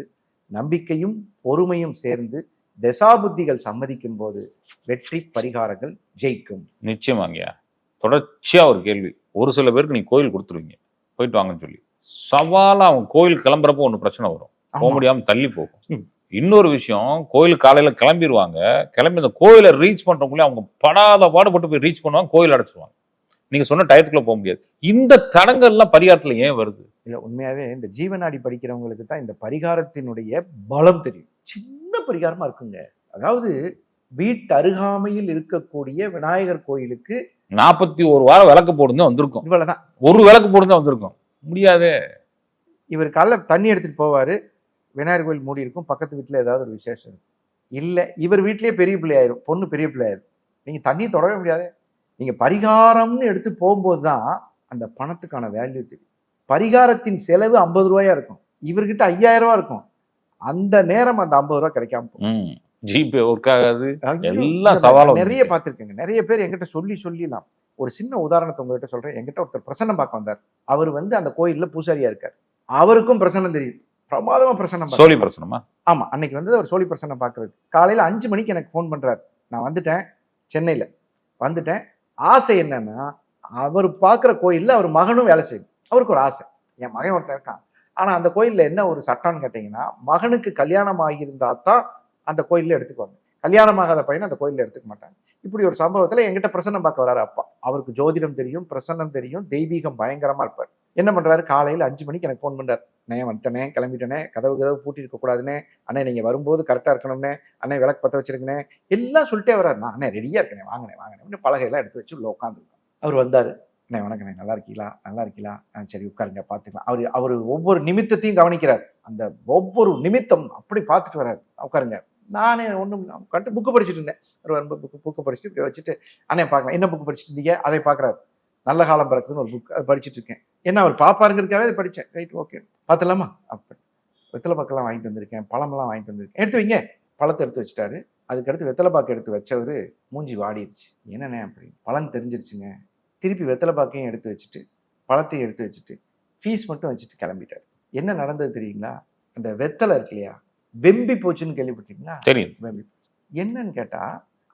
நம்பிக்கையும் பொறுமையும் சேர்ந்து தசாபுத்திகள் சம்மதிக்கும் போது வெற்றி பரிகாரங்கள் ஜெயிக்கும். நிச்சயமாங்கய்யா. தொடர்ச்சியா ஒரு கேள்வி, ஒரு சில பேருக்கு நீங்க கோயில் கொடுத்துருவீங்க போயிட்டு வாங்கன்னு சொல்லி, சவாலா அவங்க கோயில் கிளம்புறப்போ ஒண்ணு பிரச்சனை வரும், போக முடியாம தள்ளி போகும். இன்னொரு விஷயம், கோயிலுக்கு காலையில கிளம்பி அந்த கோயிலை ரீச் பண்றவங்களே அவங்க படாத பாடுபட்டு போய் ரீச் பண்ணுவாங்க, கோயில் அடைச்சிருவாங்க, நீங்க சொன்ன டயத்துக்குள்ள போக முடியாது. இந்த தடங்கள்லாம் பரிகாரத்துல ஏன் வருது? இல்ல, உண்மையாவே இந்த ஜீவநாடி படிக்கிறவங்களுக்கு தான் இந்த பரிகாரத்தினுடைய பலம் தெரியும். சின்ன பரிகாரமா இருக்குங்க. அதாவது வீட்டு அருகாமையில் இருக்கக்கூடிய விநாயகர் கோயிலுக்கு 41 வாரம் விளக்கு போடுதான் வந்திருக்கும், இவ்வளவுதான், ஒரு விளக்கு போடுதான் வந்திருக்கும், முடியாது. இவர் காலைல தண்ணி எடுத்துட்டு போவாரு, விநாயகர் கோயில் மூடி இருக்கும், பக்கத்து வீட்டுல ஏதாவது ஒரு விசேஷம் இருக்கும். இல்ல இவர் வீட்லயே பெரிய பிள்ளையாயிரும், பொண்ணு பெரிய பிள்ளையாயிரும், நீங்க தண்ணி தொடவே முடியாது. நீங்க பரிகாரம்னு எடுத்து போகும்போதுதான் அந்த பணத்துக்கான வேல்யூ தெரியும். பரிகாரத்தின் செலவு 50 ரூபாயா இருக்கும், இவர்கிட்ட 5000 ரூபாய் இருக்கும். அந்த நேரம் அந்த 50 ரூபாய் கிடைக்காம போகும். ஜிபே ஒர்க் ஆகாது, எல்லாம் சவாலும் நிறைய பார்த்திருக்கேங்க. நிறைய பேர் என்கிட்ட சொல்லலாம். ஒரு சின்ன உதாரணத்தை உங்ககிட்ட சொல்றேன். என்கிட்ட ஒருத்தர் பிரசன்னம் பார்க்க வந்தார். அவர் வந்து அந்த கோயில்ல பூசாரியா இருக்கார். அவருக்கும் பிரசன்னம் தெரியும், பிரமாதமா பிரசன்னம். சோழி பிரசனமா? ஆமா, அன்னைக்கு வந்து அவர் சோழி பிரசன்னம் பார்க்கறது. காலையில 5 மணிக்கு எனக்கு ஃபோன் பண்றாரு, நான் வந்துட்டேன், சென்னையில வந்துட்டேன். ஆசை என்னன்னா, அவர் பார்க்குற கோயில்ல அவர் மகனும் வேலை செய்யும். அவருக்கு ஒரு ஆசை, என் மகன் ஒருத்தன் இருக்கான், ஆனா அந்த கோயில்ல என்ன ஒரு சட்டம்னு கேட்டீங்கன்னா, மகனுக்கு கல்யாணம் ஆகியிருந்தா தான் அந்த கோயில்ல எடுத்துக்குவாங்க, கல்யாணம் ஆகாத பையனை அந்த கோயில்ல எடுத்துக்க மாட்டாங்க. இப்படி ஒரு சம்பவத்துல என்கிட்ட பிரசன்னம் பார்க்க வராரு அப்பா. அவருக்கு ஜோதிடம் தெரியும், பிரசன்னம் தெரியும், தெய்வீகம் பயங்கரமா இருப்பார். என்ன பண்றாரு, காலையில 5 மணிக்கு எனக்கு ஃபோன் பண்றாரு. அண்ணே வந்துட்டனே, கிளம்பிட்டனே, கதவு பூட்டி இருக்க கூடாதுன்னு, அண்ணே நீங்க வரும்போது கரெக்டா இருக்கணும்னே, அண்ணே விளக்கு பத்த வச்சிருக்கனே, எல்லாம் சொல்லிட்டே வர்றாரு. நான் அண்ணே ரெடியா இருக்கனே, வாங்கினேன் பலகையெல்லாம் எடுத்து வச்சு உள்ள உட்காந்துருக்கோம். அவர் வந்தாரு, அண்ணே வணக்கண்ணே, நல்லா இருக்கீங்களா, சரி உட்காருங்க பார்த்துக்கலாம். அவர் ஒவ்வொரு நிமித்தத்தையும் கவனிக்கிறார். அந்த ஒவ்வொரு நிமித்தம் அப்படி பார்த்துட்டு வர்றாரு. உட்காருங்க. நானே ஒன்றும் கண்டு புக்கு படிச்சுட்டு இருந்தேன். ஒரு புக்கு படிச்சுட்டு இப்படி வச்சுட்டு, அண்ணே பார்க்கலாம், என்ன புக்கு படிச்சுட்டு இருந்தீங்க, அதை பார்க்குறாரு. நல்ல காலம் பிறக்குதுன்னு ஒரு புக், அதை படிச்சுட்டு இருக்கேன். என்ன அவர் பாப்பாருங்கிறதுக்காகவே அதை படித்தேன். ரைட், ஓகே, பார்த்துலாமா? அப்படி வெத்தலை பாக்கெல்லாம் வாங்கிட்டு வந்திருக்கேன், பழமெல்லாம் வாங்கிட்டு வந்திருக்கேன், எடுத்து வைங்க. பழத்தை எடுத்து வச்சுட்டாரு. அதுக்கடுத்து வெத்தலை பாக்கு எடுத்து வச்சவர் மூஞ்சி வாடிடுச்சு. என்னண்ணே அப்படின்னு, பழம் தெரிஞ்சிருச்சுங்க. திருப்பி வெத்தலை பாக்கையும் எடுத்து வச்சுட்டு, பழத்தையும் எடுத்து வச்சுட்டு, ஃபீஸ் மட்டும் வச்சுட்டு கிளம்பிட்டார். என்ன நடந்தது தெரியுங்களா? அந்த வெத்தலை இருக்கு இல்லையா, வெம்பி போச்சுன்னு கேள்விப்பட்டீங்களா? தெரியும். வெம்பி என்னன்னு கேட்டா,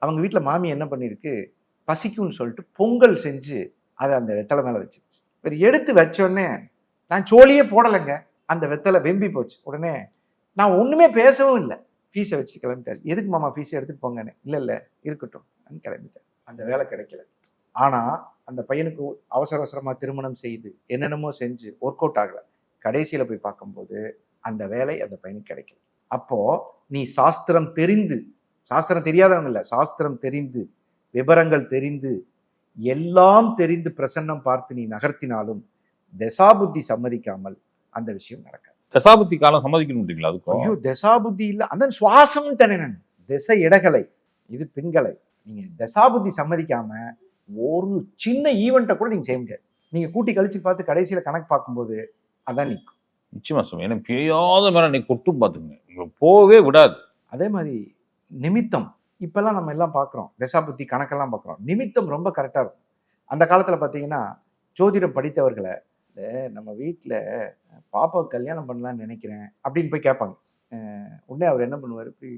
அவங்க வீட்டுல மாமி என்ன பண்ணிருக்கு, பசிக்கும்னு சொல்லிட்டு பொங்கல் செஞ்சு அதை அந்த வெத்தலை மேல வச்சிருச்சு. இவர் எடுத்து வச்சோடனே, நான் சோழியே போடலைங்க, அந்த வெத்தலை வெம்பி போச்சு. உடனே நான் ஒண்ணுமே பேசவும் இல்லை, ஃபீஸை வச்சு கிளம்பிட்டாரு. எதுக்கு மாமா ஃபீஸை எடுத்துட்டு போங்கன்னு? இல்ல இருக்கட்டும் கிளம்பிட்டார். அந்த வேலை கிடைக்கல. ஆனால் அந்த பையனுக்கு அவசர அவசரமாக திருமணம் செய்து என்னென்னமோ செஞ்சு ஒர்க் அவுட் ஆகலை. கடைசியில் போய் பார்க்கும்போது அந்த வேலை அந்த பையனுக்கு கிடைக்கல. அப்போது நீ சாஸ்திரம் தெரிந்து, சாஸ்திரம் தெரியாதவங்க இல்லை, சாஸ்திரம் தெரிந்து, விவரங்கள் தெரிந்து, எல்லாம் தெரிந்து பிரசன்னம் பார்த்து நீ நகர்த்தினாலும் தசாபுத்தி சம்மதிக்காமல் அந்த விஷயம் நடக்காது. தசாபுத்தி காலம் சம்மதிக்கணும்ன்றீங்களா? அதுக்கும் ஐயோ, தசாபுத்தி இல்லை, அந்த சுவாசம் தானே. நான் திசை இடகலை, இது பின்கலை. நீங்க தசாபுத்தி சம்மதிக்காம ஒரு சின்ன ஈவெண்ட்டை கூட நீங்க செய்ய முடியாது. நீங்க கூட்டி கழிச்சு பார்த்து கடைசியில கணக்கு பார்க்கும்போது அதான் நிற்கும். நிச்சயமா சொல்லுங்க. ஏன்னா பெய்யாத மேல நீ கொட்டும் பார்த்துங்க, போவே விடாது. அதே மாதிரி நிமித்தம், இப்பெல்லாம் நம்ம எல்லாம் பார்க்குறோம், தசாபுத்தி கணக்கெல்லாம் பார்க்குறோம், நிமித்தம் ரொம்ப கரெக்டாக இருக்கும். அந்த காலத்தில் பார்த்தீங்கன்னா ஜோதிடம் படித்தவர்களை நம்ம வீட்டில் பாப்பாவுக்கு கல்யாணம் பண்ணலான்னு நினைக்கிறேன் அப்படின்னு போய் கேட்பாங்க. உடனே அவர் என்ன பண்ணுவார், இப்படி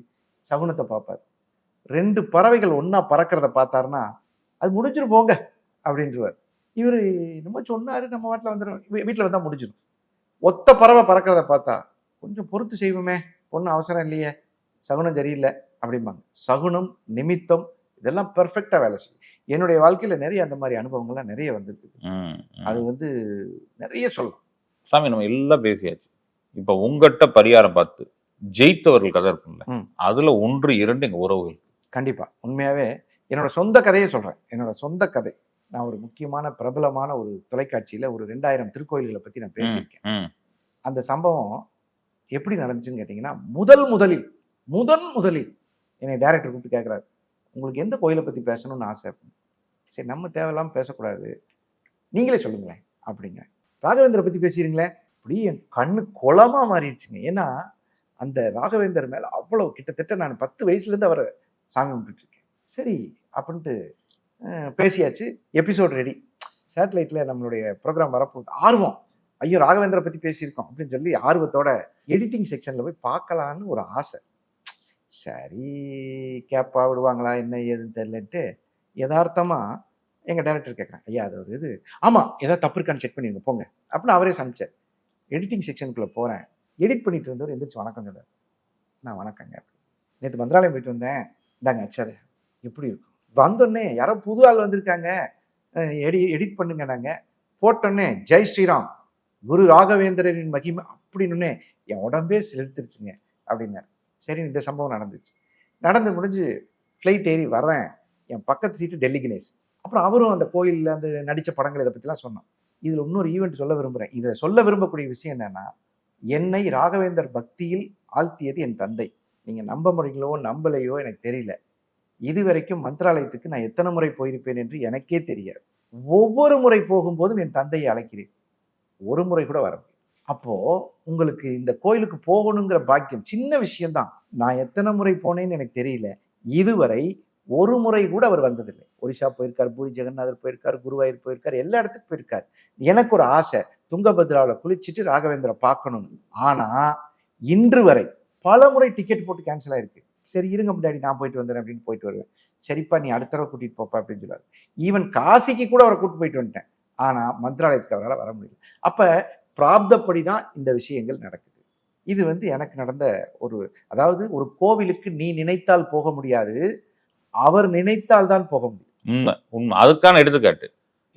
சகுனத்தை பார்ப்பார். 2 பறவைகள் ஒன்றா பறக்கிறத பார்த்தாருன்னா அது முடிஞ்சிடும் போங்க அப்படின்றவார். இவர் என்னமோ சொன்னார், நம்ம வீட்டில் வந்துடும், வீட்டில் வந்தால் முடிஞ்சிடும். ஒத்த பறவை பறக்கிறத பார்த்தா கொஞ்சம் பொறுத்து செய்வோமே, ஒன்றும் அவசரம் இல்லையே, சகுனம் சரியில்லை அப்படிம்பாங்க. சகுனம், நிமித்தம் இதெல்லாம் பெர்ஃபெக்டாக வேலை செய்யும். என்னுடைய வாழ்க்கையில் நிறைய அந்த மாதிரி அனுபவங்கள்லாம் நிறைய வந்திருக்கு. அது நிறைய சொல்லலாம். சாமி, நம்ம எல்லாம் பேசியாச்சு. இப்போ உங்ககிட்ட பரிகாரம் பார்த்து ஜெயித்தவர்கள் கதை இருக்குல்ல, அதுல 1, 2 எங்க உறவுகள். கண்டிப்பா, உண்மையாவே என்னோட சொந்த கதையை சொல்றேன். என்னோட சொந்த கதை. நான் ஒரு முக்கியமான பிரபலமான ஒரு தொலைக்காட்சியில ஒரு 2000 திருக்கோயில்களை பத்தி நான் பேசியிருக்கேன். அந்த சம்பவம் எப்படி நடந்துச்சுன்னு கேட்டீங்கன்னா, முதலில் என்னை டைரக்டர் கூப்பிட்டு கேட்கிறாரு, உங்களுக்கு எந்த கோயிலை பத்தி பேசணும்னு ஆசை? சரி, நம்ம தேவையில்லாம பேசக்கூடாது, நீங்களே சொல்லுங்களேன் அப்படிங்க. ராகவேந்தரை பத்தி பேசுறீங்களே, அப்படி என் கண்ணு குளமா மாறிடுச்சுங்க. ஏன்னா அந்த ராகவேந்தர் மேல அவ்வளவு, கிட்டத்தட்ட நான் 10 வயசுலேருந்து அவரை சாமி கும்பிட்டுட்டு இருக்கேன். சரி அப்படின்ட்டு பேசியாச்சு. எபிசோட் ரெடி, சேட்டலைட்ல நம்மளுடைய ப்ரோக்ராம் வரப்போகுது. ஆர்வம், ஐயோ ராகவேந்தரை பத்தி பேசியிருக்கோம் அப்படின்னு சொல்லி ஆர்வத்தோட எடிட்டிங் செக்ஷன்ல போய் பார்க்கலான்னு ஒரு ஆசை. சரி, கேப்பா விடுவாங்களா என்ன ஏதுன்னு தெரியலன்ட்டு யதார்த்தமா எங்க டைரக்டர் கேட்குறேன், ஐயா அது ஒரு இது, ஆமா ஏதாவது தப்பு இருக்கான்னு செக் பண்ணிடுங்க போங்க அப்படின்னு அவரே சமைச்சார். எடிட்டிங் செக்ஷனுக்குள்ள போறேன். எடிட் பண்ணிட்டு இருந்தவர் எந்திரிச்சு வணக்கம் சொல்றாரு. நான் வணக்கங்க, நேற்று மந்திராலயம் போயிட்டு வந்தேன், இந்தாங்க அச்சாரு, எப்படி இருக்கும். வந்தோடனே யாரோ புது ஆள் வந்திருக்காங்க, எடிட் பண்ணுங்க. நாங்கள் போட்டோன்னே ஜெய் ஸ்ரீராம் குரு ராகவேந்திரனின் மகிமை அப்படின்னு என் உடம்பே செலுத்திருச்சுங்க அப்படின்னாரு. சரி, இந்த சம்பவம் நடந்து முடிஞ்சு ஃப்ளைட் ஏறி வர்றேன். என் பக்கத்து சீட்டு டெல்லி கணேஷ். அப்புறம் அவரும் அந்த கோயிலில் அந்த நடித்த படங்கள் இதை பற்றிலாம் சொன்னோம். இதில் இன்னொரு ஈவெண்ட் சொல்ல விரும்புகிறேன். இதை சொல்ல விரும்பக்கூடிய விஷயம் என்னன்னா, என்னை ராகவேந்தர் பக்தியில் ஆழ்த்தியது என் தந்தை. நீங்கள் நம்ப முடியுங்களோ நம்பலையோ எனக்கு தெரியல, இதுவரைக்கும் மந்திராலயத்துக்கு நான் எத்தனை முறை போயிருப்பேன் என்று எனக்கே தெரியாது. ஒவ்வொரு முறை போகும்போதும் என் தந்தையை அழைக்கிறேன், ஒரு முறை கூட வர முடியும். அப்போ உங்களுக்கு இந்த கோயிலுக்கு போகணுங்கிற பாக்கியம் சின்ன விஷயம்தான். நான் எத்தனை முறை போனேன்னு எனக்கு தெரியல, இதுவரை ஒரு முறை கூட அவர் வந்ததில்லை. ஒரிஷா போயிருக்கார், பூரி ஜெகநாதர் போயிருக்கார், குருவாயூர் போயிருக்கார், எல்லா இடத்துக்கும் போயிருக்கார். எனக்கு ஒரு ஆசை, துங்கபத்ராவில் குளிச்சுட்டு ராகவேந்திர பார்க்கணும். ஆனா இன்று வரை பல முறை டிக்கெட் போட்டு கேன்சல் ஆயிருக்கு. சரி இருங்க முன்னாடி நான் போயிட்டு வந்துடுறேன் அப்படின்னு போயிட்டு வருவேன். சரிப்பா நீ அடுத்த தடவை கூட்டிட்டு போப்பா அப்படின்னு சொல்லுவார். ஈவன் காசிக்கு கூட அவரை கூட்டு போயிட்டு வந்துட்டேன். ஆனா மந்திராலயத்துக்கு அவரால் வர முடியல. அப்ப பிராப்தப்படிதான் இந்த விஷயங்கள் நடக்குது. இது எனக்கு நடந்த அதாவது ஒரு கோவிலுக்கு நீ நினைத்தால் போக முடியாது, அவர் நினைத்தால் தான் போக முடியும். உண்மை. அதுக்கான எடுத்துக்காட்டு.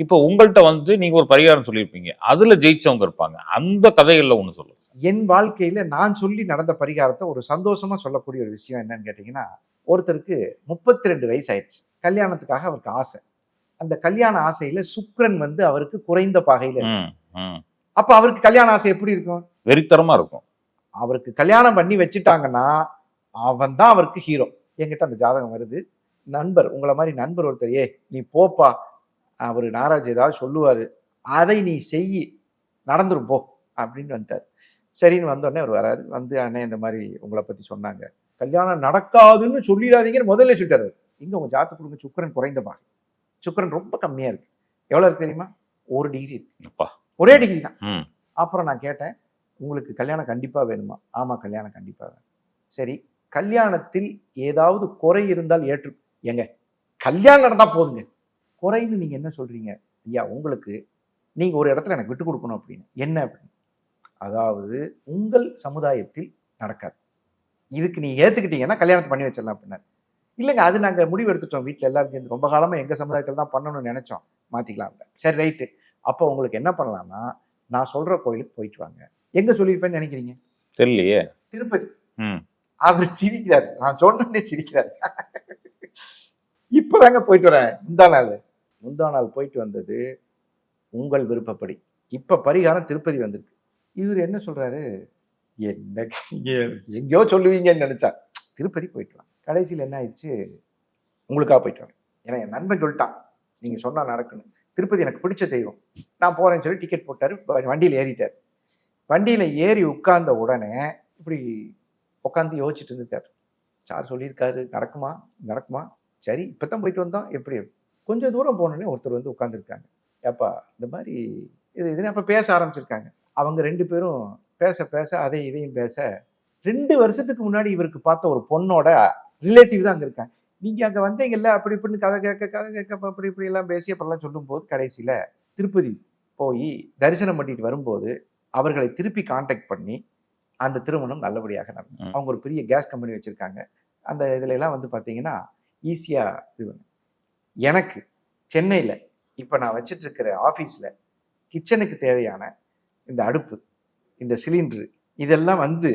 இப்போ உங்கள்கிட்ட நீங்க ஒரு பரிகாரம் சொல்லியிருப்பீங்க, அதுல ஜெயிச்சவங்க இருப்பாங்க, அந்த கதைகள்ல ஒண்ணு சொல்லுங்க. என் வாழ்க்கையில நான் சொல்லி நடந்த பரிகாரத்தை ஒரு சந்தோஷமா சொல்லக்கூடிய ஒரு விஷயம் என்னன்னு கேட்டீங்கன்னா, ஒருத்தருக்கு 32 வயசு ஆயிடுச்சு. கல்யாணத்துக்காக அவருக்கு ஆசை. அந்த கல்யாண ஆசையில சுக்கிரன் அவருக்கு குறைந்த பாகையில. அப்ப அவருக்கு கல்யாண ஆசை எப்படி இருக்கும்? வெறித்தரமா இருக்கும். அவருக்கு கல்யாணம் பண்ணி வச்சுட்டாங்கன்னா அவன் தான் அவருக்கு ஹீரோ. என்கிட்ட அந்த ஜாதகம் வருது. நண்பர், உங்களை மாதிரி நண்பர் ஒருத்தர், நீ போப்பா, அவரு நாராஜ் ஏதாவது சொல்லுவாரு, அதை நீ செய், நடந்துரும் போ அப்படின்னு வந்துட்டார். சரின்னு வந்தோடனே அவர் வராரு. அண்ணே இந்த மாதிரி உங்களை பத்தி சொன்னாங்க, கல்யாணம் நடக்காதுன்னு சொல்லிடாதீங்கன்னு முதல்ல சொல்லிட்டாரு. இங்க உங்க ஜாதகத்தை கொடுங்க, சுக்கிரன் குறைந்த பாகை, சுக்கிரன் ரொம்ப கம்மியா இருக்கு. எவ்வளவு இருக்கு தெரியுமா? 1 டிகிரி இருக்கு. ஒரே டிகிரி தான். அப்புறம் நான் கேட்டேன், உங்களுக்கு கல்யாணம் கண்டிப்பா வேணுமா? ஆமா கல்யாணம் கண்டிப்பா வேணும். சரி, கல்யாணத்தில் ஏதாவது குறை இருந்தால் ஏங்க கல்யாணம் நடந்தா போதுங்க, குறைன்னு நீங்க என்ன சொல்றீங்க? ஐயா உங்களுக்கு நீங்க ஒரு இடத்துல எனக்கு விட்டு கொடுக்கணும் அப்படின்னு. என்ன அப்படின்னு? அதாவது உங்கள் சமுதாயத்தில் நடக்காது, இதுக்கு நீ ஏத்துக்கிட்டீங்கன்னா கல்யாணத்தை பண்ணி வச்சிடலாம் அப்படின்னாரு. இல்லைங்க அது நாங்கள் முடிவு எடுத்துட்டோம் வீட்டில் எல்லாரும் சேர்ந்து. ரொம்ப காலமாக எங்கள் சமுதாயத்தில் தான் பண்ணணும்னு நினச்சோம், மாற்றிக்கலாம். சரி ரைட்டு. அப்போ உங்களுக்கு என்ன பண்ணலாம்னா, நான் சொல்கிற கோயிலுக்கு போயிட்டு வாங்க. எங்கே சொல்லியிருப்பேன்னு நினைக்கிறீங்க? தெரியலையே. திருப்பதி. ம். அவர் சிரிக்கிறார், நான் சொன்னே சிரிக்கிறார். இப்போதாங்க போயிட்டு வரேன். முந்தா நாள் போயிட்டு வந்தது உங்கள் விருப்பப்படி. இப்ப பரிகாரம் திருப்பதி வந்திருக்கு. இவர் என்ன சொல்றாரு, என்ன எங்கேயோ சொல்லுவீங்கன்னு நினைச்சா, திருப்பதி போயிட்டு வாங்க. கடைசியில் என்ன ஆயிடுச்சு, உங்களுக்காக போயிட்டு வாங்க. ஏன்னா என் நண்பன் சொல்லிட்டான், நீங்க சொன்னா நடக்கணும். திருப்பதி எனக்கு பிடிச்ச தெய்வம், நான் போறேன்னு சொல்லி டிக்கெட் போட்டாரு, வண்டியில் ஏறிட்டார். வண்டியில ஏறி உட்கார்ந்த உடனே இப்படி உட்காந்து யோசிச்சுட்டு இருந்துட்டார். சார் சொல்லியிருக்காரு நடக்குமா நடக்குமா, சரி இப்பதான் போயிட்டு வந்தோம், எப்படி கொஞ்சம் தூரம் போனோடனே ஒருத்தர் வந்து உட்காந்துருக்காங்க. ஏப்பா இந்த மாதிரி இதுன்னு அப்போ பேச ஆரம்பிச்சிருக்காங்க. அவங்க 2 பேரும் பேச பேச அதை இதையும் பேச 2 வருஷத்துக்கு முன்னாடி இவருக்கு பார்த்த ஒரு பொண்ணோட ரிலேட்டிவ் தான் அங்கே இருக்காங்க. நீங்கள் அங்கே வந்தீங்கல்ல அப்படி இப்படின்னு கதை கேட்க அப்படி இப்படி எல்லாம் பேசி அப்புறம்லாம் சொல்லும்போது கடைசியில் திருப்பதி போய் தரிசனம் பண்ணிட்டு வரும்போது அவர்களை திருப்பி கான்டாக்ட் பண்ணி அந்த திருமணம் நல்லபடியாக நடக்கும். அவங்க ஒரு பெரிய கேஸ் கம்பெனி வச்சுருக்காங்க. அந்த இதுல எல்லாம் வந்து பார்த்தீங்கன்னா ஈஸியாக இது. எனக்கு சென்னையில் இப்போ நான் வச்சிட்டு இருக்கிற ஆஃபீஸில் கிச்சனுக்கு தேவையான இந்த அடுப்பு, இந்த சிலிண்டரு, இதெல்லாம் வந்து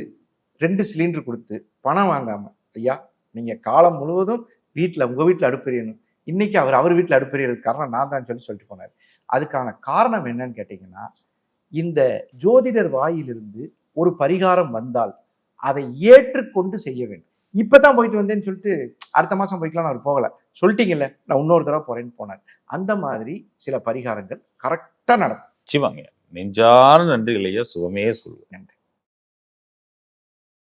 2 சிலிண்டர் கொடுத்து பணம் வாங்காமல், ஐயா நீங்கள் காலம் முழுவதும் வீட்டில் உங்கள் வீட்டில் அடுப்பெரியணும், இன்னைக்கு அவர் வீட்டில் அடுப்பெரியறதுக்கு காரணம் நான் தான் சொல்லிட்டு போனார். அதுக்கான காரணம் என்னன்னு கேட்டிங்கன்னா, இந்த ஜோதிடர் வாயிலிருந்து ஒரு பரிகாரம் வந்தால் அதை ஏற்றுக்கொண்டு செய்ய வேண்டும். இப்பதான் போயிட்டு வந்தேன்னு சொல்லிட்டு அடுத்த மாசம் போய்க்கலாம் அவர் போகல, சொல்லிட்டீங்கல்ல நான் இன்னொரு தடவை போறேன்னு போனார். அந்த மாதிரி சில பரிகாரங்கள் கரெக்டா நடக்கும். நிச்சயமாங்க. நெஞ்சார்ந்த நன்றிகளையா சுகமே சொல்லுவேன். நன்றி.